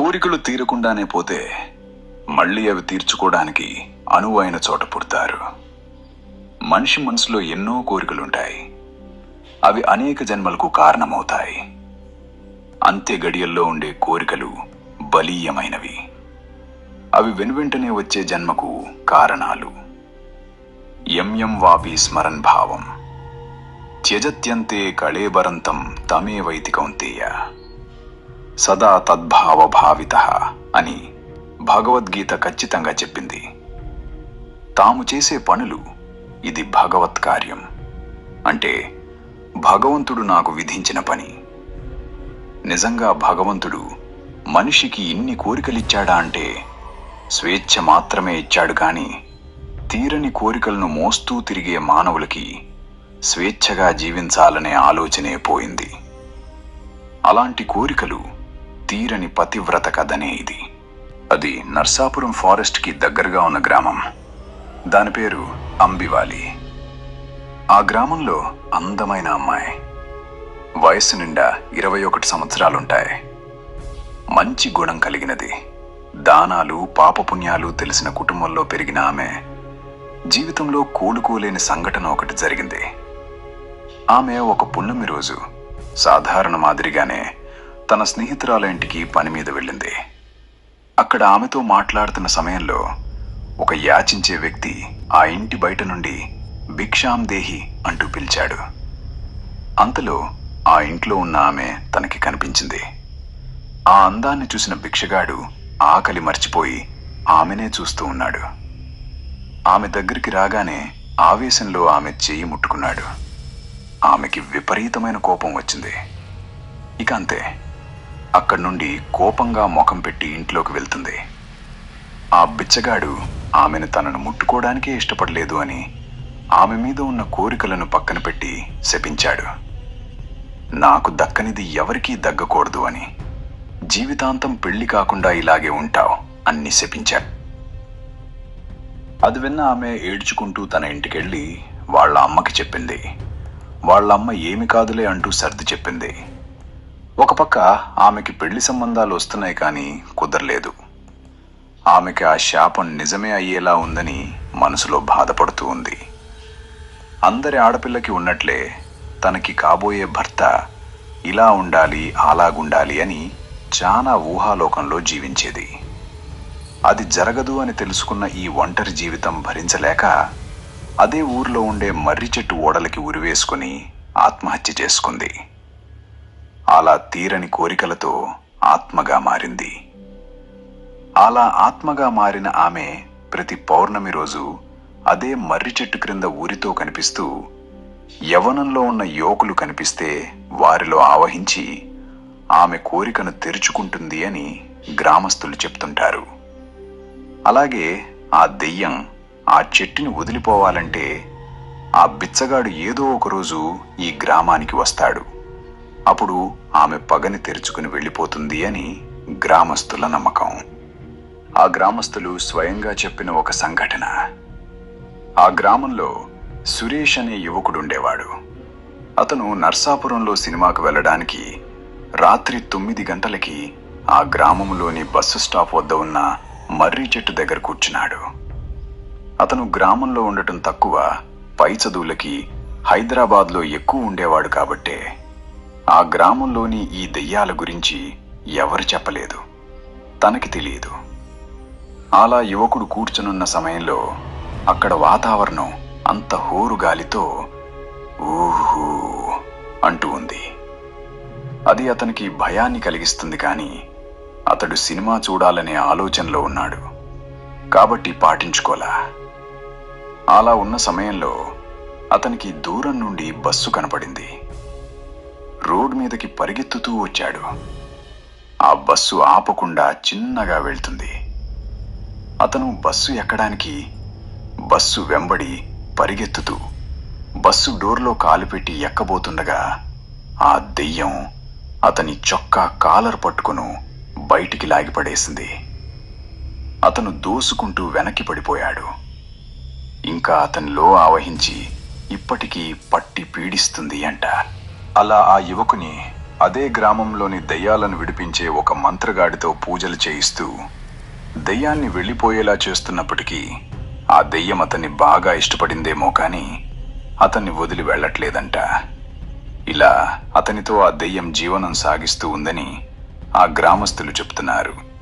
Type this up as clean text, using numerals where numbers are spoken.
కోరికలు తీరకుండానే పోతే మళ్ళీ అవి తీర్చుకోవడానికి అనువైన చోట పుడతారు. మనిషి మనసులో ఎన్నో కోరికలుంటాయి. అవి అనేక జన్మలకు కారణమవుతాయి. అంత్య గడియల్లో ఉండే కోరికలు బలీయమైనవి. అవి వెనువెంటనే వచ్చే జన్మకు కారణాలు. యం వాపి స్మరన్ భావం త్యజత్యంతే కళేబరంతం తమేవైతి కౌంతేయ సదా తద్భావ భావితః అని భగవద్గీత ఖచ్చితంగా చెప్పింది. తాము చేసే పనులు ఇది భగవత్ కార్యం, అంటే భగవంతుడు నాకు విధించిన పని. నిజంగా భగవంతుడు మనిషికి ఇన్ని కోరికలిచ్చాడా అంటే స్వేచ్ఛ మాత్రమే ఇచ్చాడు. కానీ తీరని కోరికలను మోస్తూ తిరిగే మానవులకి స్వేచ్ఛగా జీవించాలనే ఆలోచనే పోయింది. అలాంటి కోరికలు తీరని పతివ్రత కథనే ఇది. అది నర్సాపురం ఫారెస్ట్ కి దగ్గరగా ఉన్న గ్రామం. దాని పేరు అంబివాలి. ఆ గ్రామంలో అందమైన అమ్మాయి, వయస్సు నిండా 21 సంవత్సరాలుంటాయి. మంచి గుణం కలిగినది. దానాలు పాపపుణ్యాలు తెలిసిన కుటుంబంలో పెరిగిన ఆమె జీవితంలో కోలుకోలేని సంఘటన ఒకటి జరిగింది. ఆమె ఒక పున్నమి రోజు సాధారణ మాదిరిగానే తన స్నేహితురాల ఇంటికి పని మీద వెళ్ళింది. అక్కడ ఆమెతో మాట్లాడుతున్న సమయంలో ఒక యాచించే వ్యక్తి ఆ ఇంటి బయట నుండి భిక్షాం దేహి అంటూ పిలిచాడు. అంతలో ఆ ఇంట్లో ఉన్న ఆమె తనకి కనిపించింది. ఆ అందాన్ని చూసిన భిక్షగాడు ఆకలి మర్చిపోయి ఆమెనే చూస్తూ ఉన్నాడు. ఆమె దగ్గరికి రాగానే ఆవేశంలో ఆమె చెయ్యి ముట్టుకున్నాడు. ఆమెకి విపరీతమైన కోపం వచ్చింది. ఇక అంతే, అక్కడి నుండి కోపంగా ముఖం పెట్టి ఇంట్లోకి వెళ్తుంది. ఆ బిచ్చగాడు ఆమెను తనను ముట్టుకోవడానికే ఇష్టపడలేదు అని ఆమె మీద ఉన్న కోరికలను పక్కన పెట్టి శపించాడు. నాకు దక్కనిది ఎవరికీ దగ్గకూడదు అని, జీవితాంతం పెళ్లి కాకుండా ఇలాగే ఉంటావు అన్ని శపించాడు. అది విన్న ఆమె ఏడ్చుకుంటూ తన ఇంటికెళ్ళి వాళ్ళ అమ్మకి చెప్పింది. వాళ్ళమ్మ ఏమి కాదులే అంటూ సర్ది చెప్పింది. ఒక పక్క ఆమెకి పెళ్లి సంబంధాలు వస్తున్నాయి కానీ కుదరలేదు. ఆమెకి ఆ శాపం నిజమే అయ్యేలా ఉందని మనసులో బాధపడుతూ ఉంది. అందరి ఆడపిల్లకి ఉన్నట్లే తనకి కాబోయే భర్త ఇలా ఉండాలి అలాగుండాలి అని చాలా ఊహాలోకంలో జీవించేది. అది జరగదు అని తెలుసుకున్న ఈ ఒంటరి జీవితం భరించలేక అదే ఊర్లో ఉండే మర్రి చెట్టు ఓడలకి ఉరివేసుకుని ఆత్మహత్య చేసుకుంది. అలా తీరని కోరికలతో ఆత్మగా మారింది. అలా ఆత్మగా మారిన ఆమె ప్రతి పౌర్ణమి రోజు అదే మర్రి చెట్టు క్రింద ఊరితో కనిపిస్తూ యవ్వనంలో ఉన్న యువకులు కనిపిస్తే వారిలో ఆవహించి ఆమె కోరికను తెరుచుకుంటుంది అని గ్రామస్తులు చెప్తుంటారు. అలాగే ఆ దెయ్యం ఆ చెట్టుని వదిలిపోవాలంటే ఆ బిచ్చగాడు ఏదో ఒకరోజు ఈ గ్రామానికి వస్తాడు. అప్పుడు ఆమె పగని తెరుచుకుని వెళ్ళిపోతుంది అని గ్రామస్తుల నమ్మకం. ఆ గ్రామస్తులు స్వయంగా చెప్పిన ఒక సంఘటన. ఆ గ్రామంలో సురేష్ అనే యువకుడుండేవాడు. అతను నర్సాపురంలో సినిమాకు వెళ్ళడానికి రాత్రి 9 గంటలకి ఆ గ్రామంలోని బస్సు స్టాప్ వద్ద ఉన్న మర్రి చెట్టు దగ్గర కూర్చున్నాడు. అతను గ్రామంలో ఉండటం తక్కువ, పై చదువులకి హైదరాబాద్లో ఎక్కువ ఉండేవాడు కాబట్టే ఆ గ్రామంలోని ఈ దెయ్యాల గురించి ఎవరు చెప్పలేదు, తనకి తెలియదు. అలా యువకుడు కూర్చునున్న సమయంలో అక్కడ వాతావరణం అంత హోరుగాలితో ఊహూ అంటూ ఉంది. అది అతనికి భయాన్ని కలిగిస్తుంది. కానీ అతడు సినిమా చూడాలనే ఆలోచనలో ఉన్నాడు కాబట్టి పాటించుకోలా. అలా ఉన్న సమయంలో అతనికి దూరం నుండి బస్సు కనపడింది. రోడ్ మీదకి పరిగెత్తుతూ వచ్చాడు. ఆ బస్సు ఆపకుండా చిన్నగా వెళ్తుంది. అతను బస్సు ఎక్కడానికి బస్సు వెంబడి పరిగెత్తుతూ బస్సు డోర్లో కాలు పెట్టి ఎక్కబోతుండగా ఆ దెయ్యం అతని చొక్కా కాలర్ పట్టుకును బయటికి లాగిపడేసింది. అతను దోసుకుంటూ వెనక్కి పడిపోయాడు. ఇంకా అతనిలో ఆవహించి ఇప్పటికీ పట్టి పీడిస్తుంది అంట. అలా ఆ యువకుని అదే గ్రామంలోని దెయ్యాలను విడిపించే ఒక మంత్రగాడితో పూజలు చేయిస్తూ దెయ్యాన్ని వెళ్ళిపోయేలా చేస్తున్నప్పటికీ ఆ దెయ్యం అతన్ని బాగా ఇష్టపడిందేమో కానీ అతన్ని వదిలి వెళ్ళట్లేదంట. ఇలా అతనితో ఆ దెయ్యం జీవనం సాగిస్తూ ఉందని ఆ గ్రామస్తులు చెప్తున్నారు.